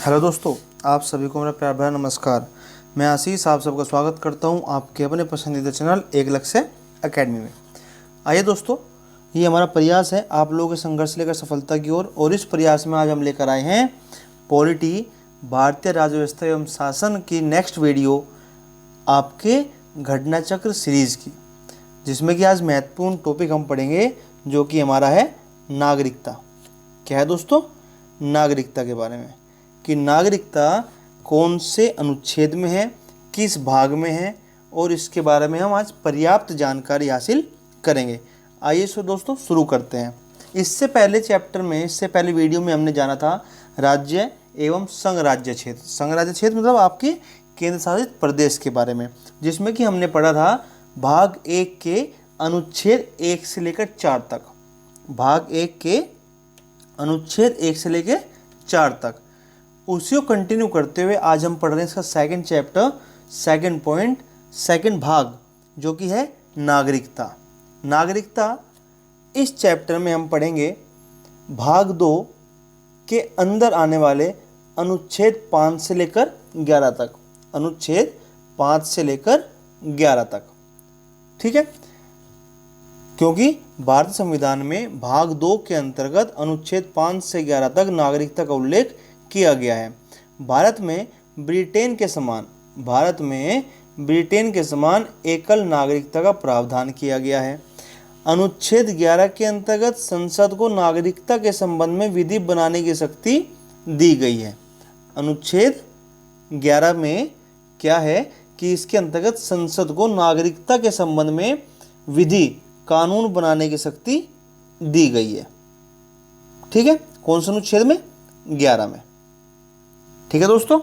Hello दोस्तों, आप सभी को मेरा प्यार भरा नमस्कार। मैं आशीष आप सबका स्वागत करता हूं आपके अपने पसंदीदा चैनल एक लक्ष्य एकेडमी में। आइए दोस्तों, ये हमारा प्रयास है आप लोगों के संघर्ष लेकर सफलता की ओर, और इस प्रयास में आज हम लेकर आए हैं पॉलिटी भारतीय राज्य व्यवस्था एवं शासन की नेक्स्ट वीडियो आपके घटना चक्र सीरीज़ की, जिसमें कि आज महत्वपूर्ण टॉपिक हम पढ़ेंगे जो कि हमारा है नागरिकता। क्या है दोस्तों? नागरिकता के बारे में कि नागरिकता कौन से अनुच्छेद में है, किस भाग में है, और इसके बारे में हम आज पर्याप्त जानकारी हासिल करेंगे। आइए सो दोस्तों शुरू करते हैं। इससे पहले चैप्टर में, इससे पहले वीडियो में हमने जाना था राज्य एवं संघ राज्य क्षेत्र। संघ राज्य क्षेत्र मतलब आपके केंद्र शासित प्रदेश के बारे में, जिसमें कि हमने पढ़ा था भाग 1 के अनुच्छेद 1 से लेकर 4 तक। भाग 1 के अनुच्छेद 1 से लेकर 4 तक उसी को कंटिन्यू करते हुए आज हम पढ़ रहे हैं इसका second chapter, second point, second भाग, जो कि है नागरिकता। नागरिकता इस चैप्टर में हम पढ़ेंगे भाग 2 के अंदर आने वाले अनुच्छेद 5 से लेकर 11 तक। अनुच्छेद 5 से लेकर 11 तक, ठीक है, क्योंकि भारतीय संविधान में भाग 2 के अंतर्गत अनुच्छेद 5 से 11 तक नागरिकता का उल्लेख किया गया है। भारत में ब्रिटेन के समान एकल नागरिकता का प्रावधान किया गया है। अनुच्छेद 11 के अंतर्गत संसद को नागरिकता के संबंध में विधि बनाने की शक्ति दी गई है। अनुच्छेद 11 में क्या है कि इसके अंतर्गत संसद को नागरिकता के संबंध में विधि, कानून बनाने की शक्ति दी गई है। ठीक है, कौन से अनुच्छेद में? 11 में। ठीक है दोस्तों,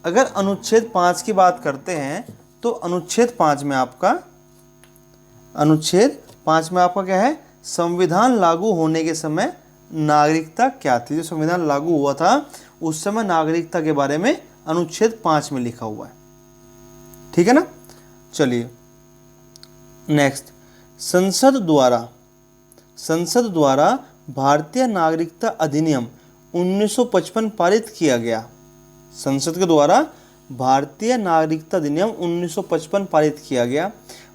अगर अनुच्छेद 5 की बात करते हैं तो अनुच्छेद 5 में आपका क्या है? संविधान लागू होने के समय नागरिकता क्या थी। जो संविधान लागू हुआ था उस समय नागरिकता के बारे में अनुच्छेद 5 में लिखा हुआ है। ठीक है ना। चलिए नेक्स्ट, संसद द्वारा भारतीय नागरिकता अधिनियम 1955 पारित किया गया। संसद के द्वारा भारतीय नागरिकता अधिनियम 1955 पारित किया गया।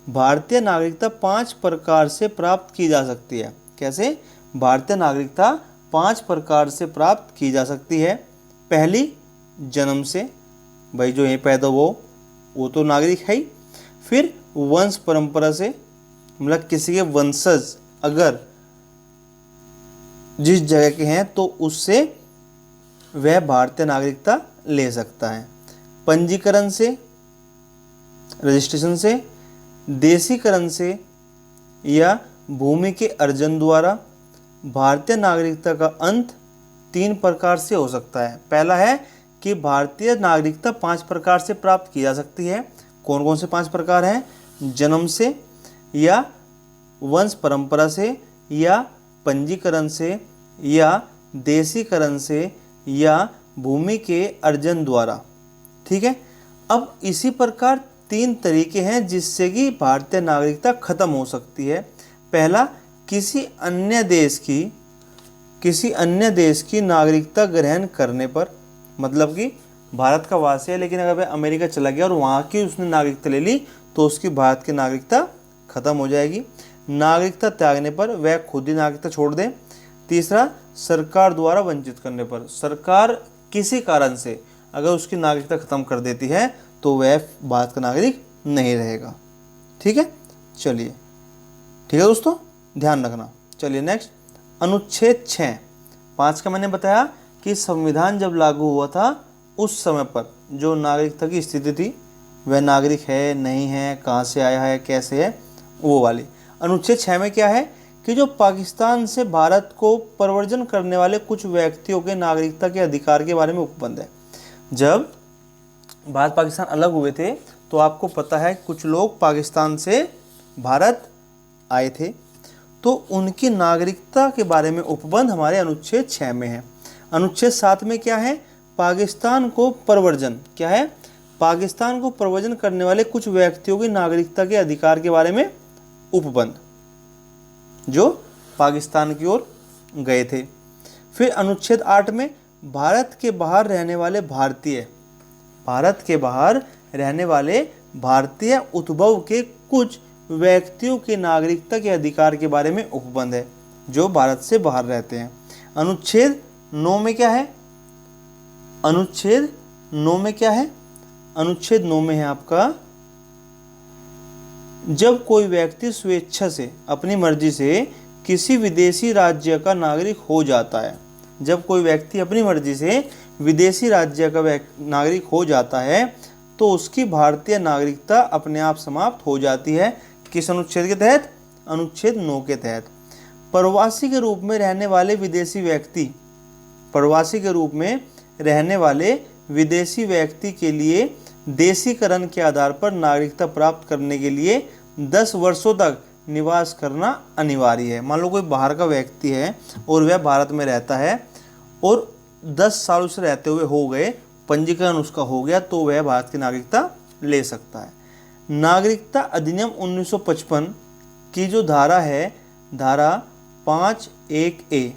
भारतीय नागरिकता 5 प्रकार से प्राप्त की जा सकती है। कैसे? भारतीय नागरिकता 5 प्रकार से प्राप्त की जा सकती है। पहली, जन्म से, भाई जो यहीं पैदा हो वो तो नागरिक है ही। फिर वंश परंपरा से, मतलब किसी के वंशज अगर जिस जगह के हैं तो उससे वह भारतीय नागरिकता ले सकता है। पंजीकरण से, रजिस्ट्रेशन से, देशीकरण से या भूमि के अर्जन द्वारा। भारतीय नागरिकता का अंत 3 प्रकार से हो सकता है। पहला है कि भारतीय नागरिकता 5 प्रकार से प्राप्त की जा सकती है। कौन कौन से 5 प्रकार हैं? जन्म से या वंश परंपरा से या पंजीकरण से या देशीकरण से या भूमि के अर्जन द्वारा। ठीक है। अब इसी प्रकार 3 तरीके हैं जिससे कि भारतीय नागरिकता खत्म हो सकती है। पहला, किसी अन्य देश की नागरिकता ग्रहण करने पर, मतलब कि भारत का वासी है लेकिन अगर वह अमेरिका चला गया और वहाँ की उसने नागरिकता ले ली तो उसकी भारत की नागरिकता खत्म हो जाएगी। नागरिकता त्यागने पर वह खुद ही नागरिकता छोड़ दे। तीसरा, सरकार द्वारा वंचित करने पर, सरकार किसी कारण से अगर उसकी नागरिकता खत्म कर देती है तो वह भारत का नागरिक नहीं रहेगा। ठीक है। चलिए, ठीक है दोस्तों, ध्यान रखना। चलिए नेक्स्ट, अनुच्छेद 6। 5 का मैंने बताया कि संविधान जब लागू हुआ था उस समय पर जो नागरिकता की स्थिति थी, वह नागरिक है, नहीं है, कहाँ से आया है, कैसे है, वो वाली। अनुच्छेद 6 में क्या है कि जो पाकिस्तान से भारत को प्रव्रजन करने वाले कुछ व्यक्तियों के नागरिकता के अधिकार के बारे में उपबंध है। जब भारत पाकिस्तान अलग हुए थे तो आपको पता है कुछ लोग पाकिस्तान से भारत आए थे, तो उनकी नागरिकता के बारे में उपबंध हमारे अनुच्छेद 6 में है। अनुच्छेद 7 में क्या है? पाकिस्तान को प्रव्रजन, क्या है? पाकिस्तान को प्रव्रजन करने वाले कुछ व्यक्तियों की नागरिकता के अधिकार के बारे में उपबंध, जो पाकिस्तान की ओर गए थे। फिर अनुच्छेद 8 में भारत के बाहर रहने वाले भारतीय उद्भव के कुछ व्यक्तियों की नागरिकता के अधिकार के बारे में उपबंध है जो भारत से बाहर रहते हैं। अनुच्छेद 9 में क्या है? अनुच्छेद 9 में है आपका, जब कोई व्यक्ति स्वेच्छा से अपनी मर्जी से किसी विदेशी राज्य का नागरिक हो जाता है, जब कोई व्यक्ति अपनी मर्जी से विदेशी राज्य का नागरिक हो जाता है तो उसकी भारतीय नागरिकता अपने आप समाप्त हो जाती है। किस अनुच्छेद के तहत? अनुच्छेद 9 के तहत। प्रवासी के रूप में रहने वाले विदेशी व्यक्ति के लिए देशीकरण के आधार पर नागरिकता प्राप्त करने के लिए 10 वर्षों तक निवास करना अनिवार्य है। मान लो कोई बाहर का व्यक्ति है और वह भारत में रहता है और 10 साल उसे रहते हुए हो गए, पंजीकरण उसका हो गया, तो वह भारत की नागरिकता ले सकता है। नागरिकता अधिनियम 1955 की जो धारा है, धारा 5(1)(a),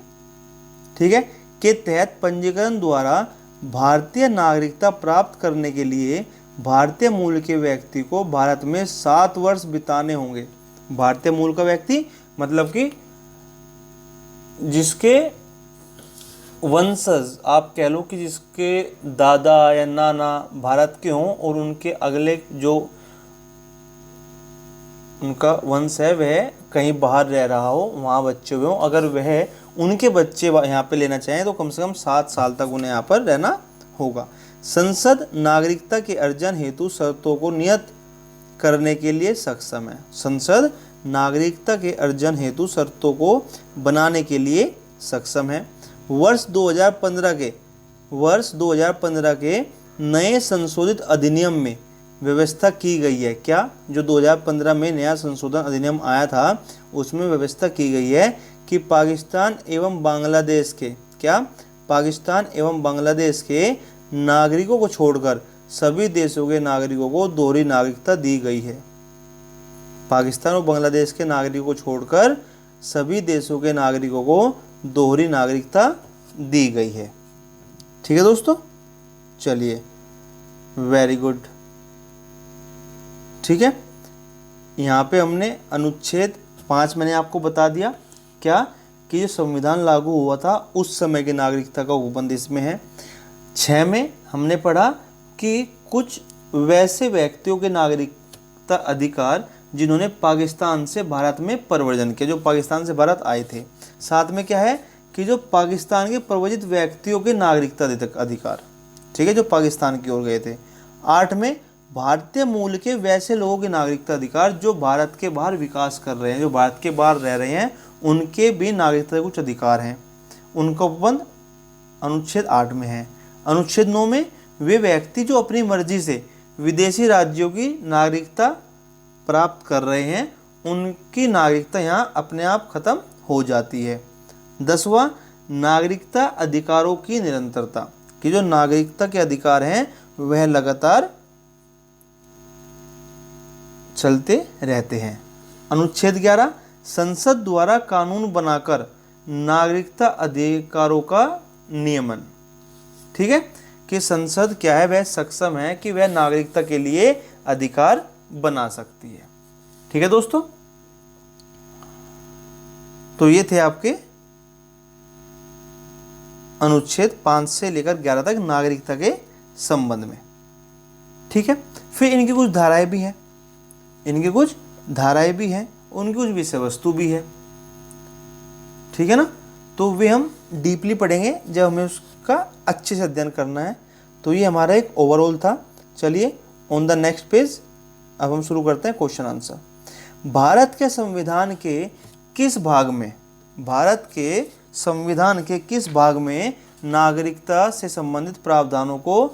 ठीक है, के तहत पंजीकरण द्वारा भारतीय नागरिकता प्राप्त करने के लिए भारतीय मूल के व्यक्ति को भारत में 7 वर्ष बिताने होंगे। भारतीय मूल का व्यक्ति मतलब कि जिसके वंशज, आप कह लो कि जिसके दादा या नाना भारत के हों और उनके अगले जो उनका वंश है वह कहीं बाहर रह रहा हो, वहाँ बच्चे हुए हों, अगर वह उनके बच्चे यहाँ पे लेना चाहें तो कम से कम 7 साल तक उन्हें यहाँ पर रहना होगा। संसद नागरिकता के अर्जन हेतु शर्तों को नियत करने के लिए सक्षम है। संसद नागरिकता के अर्जन हेतु शर्तों को बनाने के लिए सक्षम है। वर्ष 2015 के नए संशोधित अधिनियम में व्यवस्था की गई है। क्या? जो 2015 में नया संशोधन अधिनियम आया था उसमें व्यवस्था की गई है कि पाकिस्तान एवं बांग्लादेश के नागरिकों को छोड़कर सभी देशों के नागरिकों को दोहरी नागरिकता दी गई है। पाकिस्तान और बांग्लादेश के नागरिकों को छोड़कर सभी देशों के नागरिकों को दोहरी नागरिकता दी गई है। ठीक है दोस्तों, चलिए, वेरी गुड। ठीक है, यहाँ पे हमने अनुच्छेद 5 मैंने आपको बता दिया क्या कि जो संविधान लागू हुआ था उस समय की नागरिकता का उपबंध इसमें है। 6 में हमने पढ़ा कि कुछ वैसे व्यक्तियों के नागरिकता अधिकार जिन्होंने पाकिस्तान से भारत में प्रव्रजन किया, जो पाकिस्तान से भारत आए थे। 7 में क्या है कि जो पाकिस्तान के प्रव्रजित व्यक्तियों के नागरिकता अधिकार, ठीक है, जो पाकिस्तान की ओर गए थे। 8 में भारतीय मूल के वैसे लोगों के नागरिकता अधिकार जो भारत के बाहर विकास कर रहे हैं, जो भारत के बाहर रह रहे हैं, उनके भी नागरिकता के कुछ अधिकार हैं। उनका उपबंध अनुच्छेद 8 में है। अनुच्छेद 9 में वे व्यक्ति जो अपनी मर्जी से विदेशी राज्यों की नागरिकता प्राप्त कर रहे हैं उनकी नागरिकता यहाँ अपने आप खत्म हो जाती है। 10वां, नागरिकता अधिकारों की निरंतरता, कि जो नागरिकता के अधिकार हैं वह लगातार चलते रहते हैं। अनुच्छेद 11, संसद द्वारा कानून बनाकर नागरिकता अधिकारों का नियमन। ठीक है, कि संसद क्या है, वह सक्षम है कि वह नागरिकता के लिए अधिकार बना सकती है। ठीक है दोस्तों, तो ये थे आपके अनुच्छेद 5 से लेकर 11 तक नागरिकता के संबंध में। ठीक है, फिर इनकी कुछ धाराएं भी हैं, उनकी कुछ विषय वस्तु भी है। ठीक है ना, तो वे हम डीपली पढ़ेंगे जब हमें उसका अच्छे से अध्ययन करना है। तो ये हमारा एक ओवरऑल था। चलिए ऑन द नेक्स्ट पेज अब हम शुरू करते हैं क्वेश्चन आंसर। भारत के संविधान के किस भाग में नागरिकता से संबंधित प्रावधानों को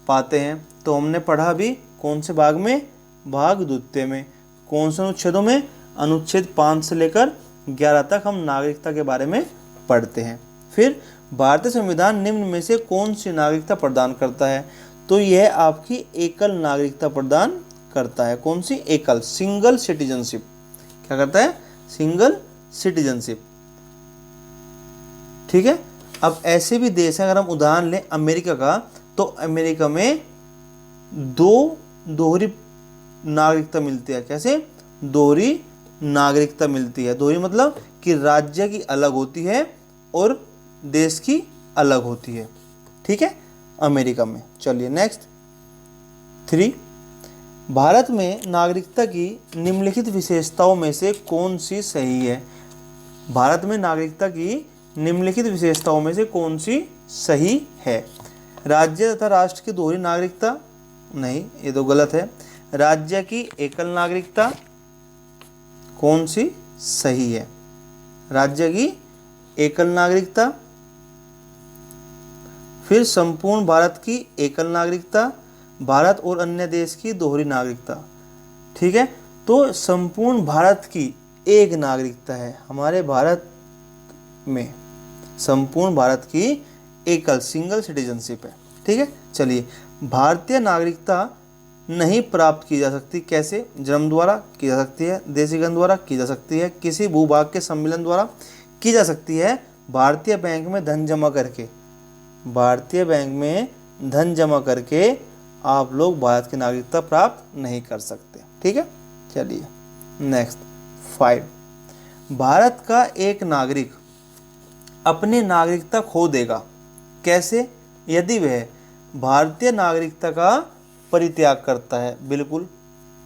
पाते हैं? तो हमने पढ़ा भी कौन से भाग में, भाग द्वितीय में। कौन से अनुच्छेदों में? अनुच्छेद 5 से लेकर 11 तक हम नागरिकता के बारे में पढ़ते हैं। फिर भारतीय संविधान निम्न में से कौन सी नागरिकता प्रदान करता है? तो यह आपकी एकल नागरिकता प्रदान करता है। कौन सी? एकल, सिंगल सिटीजनशिप। क्या करता है? Single citizenship. ठीक है, अब ऐसे भी देश हैं, अगर हम उदाहरण लें अमेरिका का, तो अमेरिका में दोहरी नागरिकता मिलती है। कैसे? दोहरी नागरिकता मिलती है। दोहरी मतलब कि राज्य की अलग होती है और देश की अलग होती है। ठीक है, अमेरिका में। चलिए नेक्स्ट 3, भारत में नागरिकता की निम्नलिखित विशेषताओं में से कौन सी सही है? भारत में नागरिकता की निम्नलिखित विशेषताओं में से कौन सी सही है? राज्य तथा राष्ट्र की दोहरी नागरिकता? नहीं, ये तो गलत है। राज्य की एकल नागरिकता? कौन सी सही है? राज्य की एकल नागरिकता, फिर संपूर्ण भारत की एकल नागरिकता, भारत और अन्य देश की दोहरी नागरिकता। ठीक है, तो संपूर्ण भारत की एक नागरिकता है। हमारे भारत में संपूर्ण भारत की एकल सिंगल सिटीजनशिप है। ठीक है, चलिए भारतीय नागरिकता नहीं प्राप्त की जा सकती। कैसे? जन्म द्वारा की जा सकती है, देशीगण द्वारा की जा सकती है, किसी भूभाग के सम्मेलन द्वारा की जा सकती है, भारतीय बैंक में धन जमा करके। भारतीय बैंक में धन जमा करके आप लोग भारत की नागरिकता प्राप्त नहीं कर सकते। ठीक है, चलिए नेक्स्ट 5, भारत का एक नागरिक अपनी नागरिकता खो देगा। कैसे? यदि वह भारतीय नागरिकता का परित्याग करता है। बिल्कुल,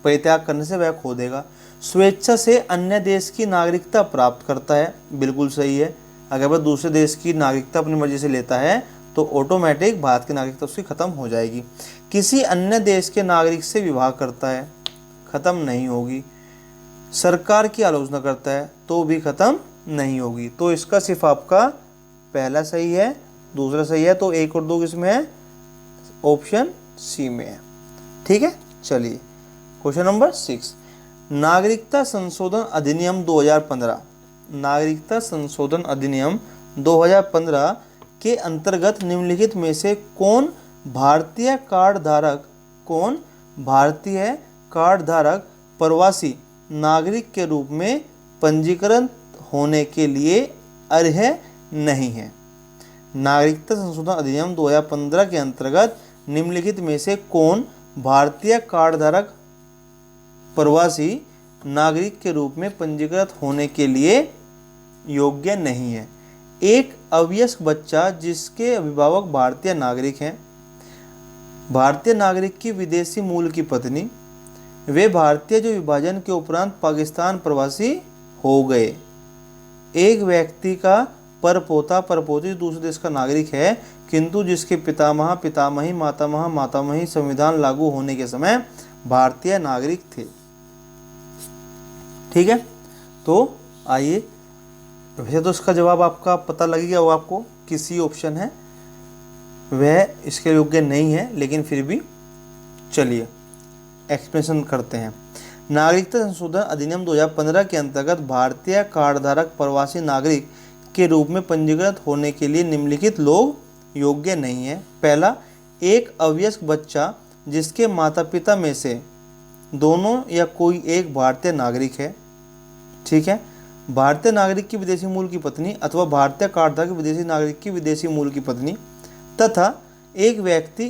परित्याग करने से वह खो देगा। स्वेच्छा से अन्य देश की नागरिकता प्राप्त करता है। बिल्कुल सही है। अगर वह दूसरे देश की नागरिकता अपनी मर्जी से लेता है तो ऑटोमेटिक भारत की नागरिकता उसकी खत्म हो जाएगी। किसी अन्य देश के नागरिक से विवाह करता है, खत्म नहीं होगी। सरकार की आलोचना करता है तो भी खत्म नहीं होगी। तो इसका सिर्फ आपका पहला सही है, दूसरा सही है। तो 1 और 2 किसमें है? ऑप्शन सी में है। ठीक है, चलिए क्वेश्चन नंबर 6, नागरिकता संशोधन अधिनियम 2015। नागरिकता संशोधन अधिनियम 2015 के अंतर्गत निम्नलिखित में से कौन भारतीय कार्ड धारक प्रवासी नागरिक के रूप में पंजीकरण होने के लिए अर्ह नहीं है? नागरिकता संशोधन अधिनियम 2015 के अंतर्गत निम्नलिखित में से कौन भारतीय कार्ड धारक प्रवासी नागरिक के रूप में पंजीकृत होने के लिए योग्य नहीं है? एक अवयस्क बच्चा जिसके अभिभावक भारतीय नागरिक हैं, भारतीय नागरिक की विदेशी मूल की पत्नी, वे भारतीय जो विभाजन के उपरांत पाकिस्तान प्रवासी हो गए। एक व्यक्ति का परपोता परपोती दूसरे देश का नागरिक है किंतु जिसके पितामह पितामही मातामह मातामही संविधान लागू होने के समय भारतीय नागरिक थे। ठीक है, तो आइए, वैसे तो इसका जवाब आपका पता लगेगा, वो आपको किसी ऑप्शन है, वह इसके योग्य नहीं है, लेकिन फिर भी चलिए एक्सप्लेनेशन करते हैं। नागरिकता संशोधन अधिनियम 2015 के अंतर्गत भारतीय कार्डधारक प्रवासी नागरिक के रूप में पंजीकृत होने के लिए निम्नलिखित लोग योग्य नहीं है। पहला, एक अवयस्क बच्चा जिसके माता पिता में से दोनों या कोई एक भारतीय नागरिक है। ठीक है, भारतीय नागरिक की विदेशी मूल की पत्नी अथवा भारतीय कार्डधारक विदेशी नागरिक की विदेशी मूल की पत्नी, तथा एक व्यक्ति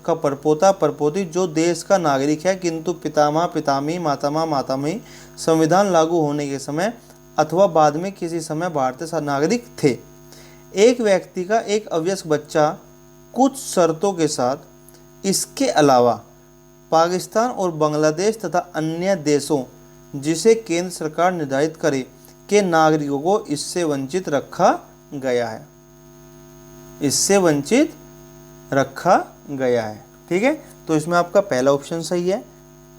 का परपोता परपोती जो देश का नागरिक है किंतु पितामह पितामही मातामह मातामही संविधान लागू होने के समय अथवा बाद में किसी समय भारतीय नागरिक थे। एक व्यक्ति का एक अवयस्क बच्चा कुछ शर्तों के साथ इसके अलावा पाकिस्तान और बांग्लादेश तथा अन्य देशों जिसे केंद्र सरकार निर्धारित करे के नागरिकों को इससे वंचित रखा गया है। इससे वंचित रखा गया है। ठीक है, तो इसमें आपका पहला ऑप्शन सही है,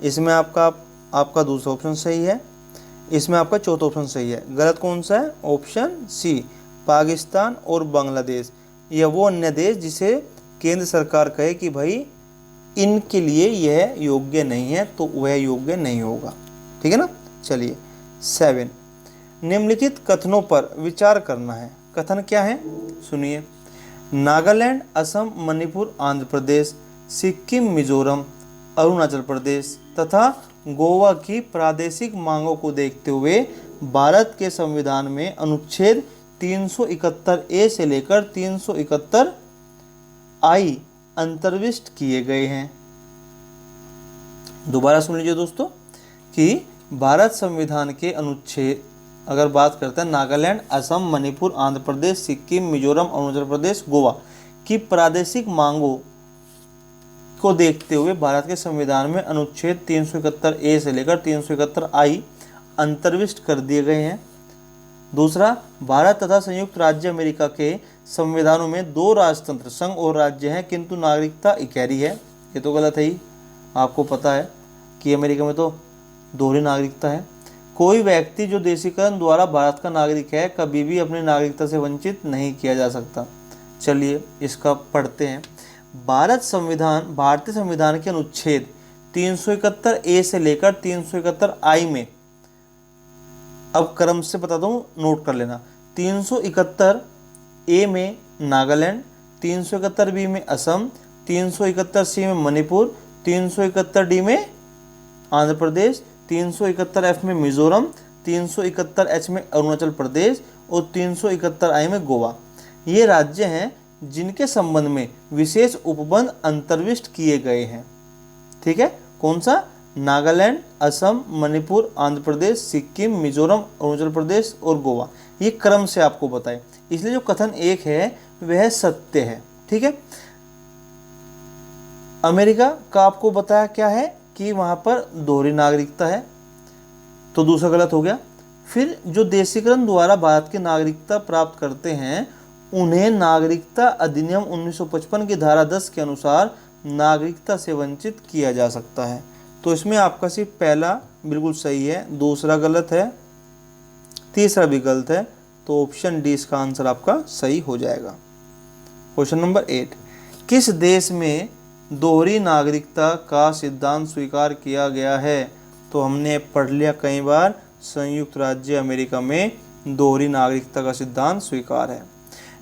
इसमें आपका दूसरा ऑप्शन सही है, इसमें आपका चौथा ऑप्शन सही है। गलत कौन सा है? ऑप्शन सी, पाकिस्तान और बांग्लादेश, या वो अन्य देश जिसे केंद्र सरकार कहे कि भाई इनके लिए यह योग्य नहीं है, तो वह योग्य नहीं होगा। ठीक है ना। चलिए 7, निम्नलिखित कथनों पर विचार करना है। कथन क्या है सुनिए। नागालैंड, असम, मणिपुर, आंध्र प्रदेश, सिक्किम, मिजोरम, अरुणाचल प्रदेश तथा गोवा की प्रादेशिक मांगों को देखते हुए भारत के संविधान में अनुच्छेद 371A से लेकर 371I अंतर्विष्ट किए गए हैं। दोबारा सुन लीजिए दोस्तों कि भारत संविधान के अनुच्छेद, अगर बात करते हैं नागालैंड, असम, मणिपुर, आंध्र प्रदेश, सिक्किम, मिजोरम, अरुणाचल प्रदेश, गोवा की प्रादेशिक मांगों को देखते हुए भारत के संविधान में अनुच्छेद 371A से लेकर 371I अंतर्विष्ट कर दिए गए हैं। दूसरा, भारत तथा संयुक्त राज्य अमेरिका के संविधानों में 2 राजतंत्र, संघ और राज्य हैं, किंतु नागरिकता इकहरी है। ये तो गलत है ही, आपको पता है कि अमेरिका में तो दोहरी नागरिकता है। कोई व्यक्ति जो देशीकरण द्वारा भारत का नागरिक है कभी भी अपनी नागरिकता से वंचित नहीं किया जा सकता। चलिए इसका पढ़ते हैं। भारतीय संविधान के अनुच्छेद 371A से लेकर 371I में, अब क्रम से बताता हूँ, नोट कर लेना। 371A में नागालैंड, 371B में असम, 371C में मणिपुर, 371D में आंध्र प्रदेश, 371F में मिजोरम, 371H में अरुणाचल प्रदेश और 371I में गोवा। ये राज्य हैं जिनके संबंध में विशेष उपबंध अंतर्विष्ट किए गए हैं। ठीक है, कौन सा? नागालैंड, असम, मणिपुर, आंध्र प्रदेश, सिक्किम, मिजोरम, अरुणाचल प्रदेश और गोवा। ये क्रम से आपको बताएं, इसलिए जो कथन 1 है वह सत्य है। ठीक है, अमेरिका का आपको बताया क्या है कि वहां पर दोहरी नागरिकता है, तो दूसरा गलत हो गया। फिर जो देशीकरण द्वारा भारत की नागरिकता प्राप्त करते हैं उन्हें नागरिकता अधिनियम 1955 की धारा 10 के अनुसार नागरिकता से वंचित किया जा सकता है। तो इसमें आपका सिर्फ पहला बिल्कुल सही है, दूसरा गलत है, तीसरा भी गलत है, तो ऑप्शन डी इसका आंसर आपका सही हो जाएगा। क्वेश्चन नंबर 8, किस देश में दोहरी नागरिकता का सिद्धांत स्वीकार किया गया है? तो हमने पढ़ लिया कई बार, संयुक्त राज्य अमेरिका में दोहरी नागरिकता का सिद्धांत स्वीकार है।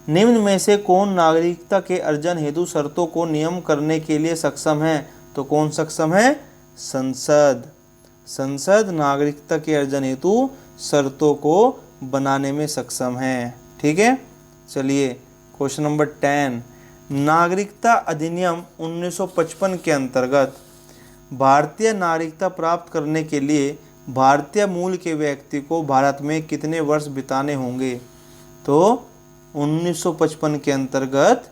निम्न में से कौन नागरिकता के अर्जन हेतु शर्तों को नियम करने के लिए सक्षम है? तो कौन सक्षम है? संसद। संसद नागरिकता के अर्जन हेतु शर्तों को बनाने में सक्षम है। ठीक है, चलिए क्वेश्चन नंबर 10, नागरिकता अधिनियम 1955 के अंतर्गत भारतीय नागरिकता प्राप्त करने के लिए भारतीय मूल के व्यक्ति को भारत में कितने वर्ष बिताने होंगे? तो 1955 के अंतर्गत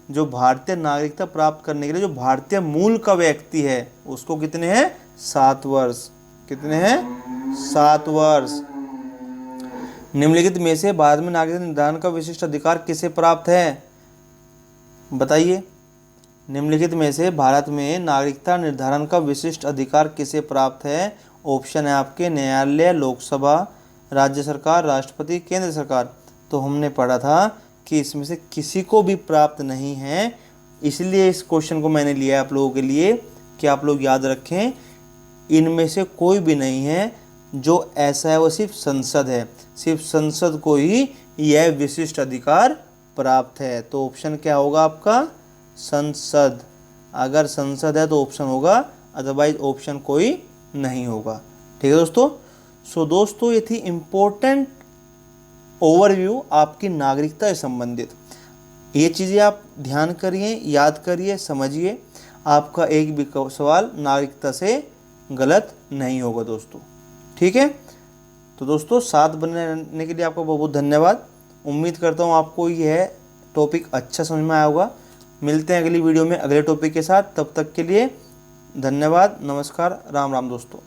जो भारतीय नागरिकता प्राप्त करने के लिए जो भारतीय मूल का व्यक्ति है उसको कितने हैं? 7 वर्ष। कितने हैं? 7 वर्ष। निम्नलिखित में से भारत में नागरिकता निर्धारण का विशिष्ट अधिकार किसे प्राप्त है? बताइए। निम्नलिखित में से भारत में नागरिकता निर्धारण का विशिष्ट अधिकार किसे प्राप्त है? ऑप्शन है आपके न्यायालय, लोकसभा, राज्य सरकार, राष्ट्रपति, केंद्र सरकार। तो हमने पढ़ा था कि इसमें से किसी को भी प्राप्त नहीं है, इसलिए इस क्वेश्चन को मैंने लिया आप लोगों के लिए कि आप लोग याद रखें, इनमें से कोई भी नहीं है जो ऐसा है, वो सिर्फ संसद है, सिर्फ संसद को ही यह विशिष्ट अधिकार प्राप्त है। तो ऑप्शन क्या होगा आपका? संसद। अगर संसद है तो ऑप्शन होगा, अदरवाइज ऑप्शन कोई नहीं होगा। ठीक है दोस्तों। सो दोस्तों ये थी इम्पोर्टेंट ओवरव्यू आपकी नागरिकता से संबंधित। ये चीज़ें आप ध्यान करिए, याद करिए, समझिए, आपका एक भी सवाल नागरिकता से गलत नहीं होगा दोस्तों। ठीक है, तो दोस्तों साथ बने रहने के लिए आपका बहुत बहुत धन्यवाद। उम्मीद करता हूँ आपको यह टॉपिक अच्छा समझ में आया होगा। मिलते हैं अगली वीडियो में अगले टॉपिक के साथ, तब तक के लिए धन्यवाद, नमस्कार, राम राम दोस्तों।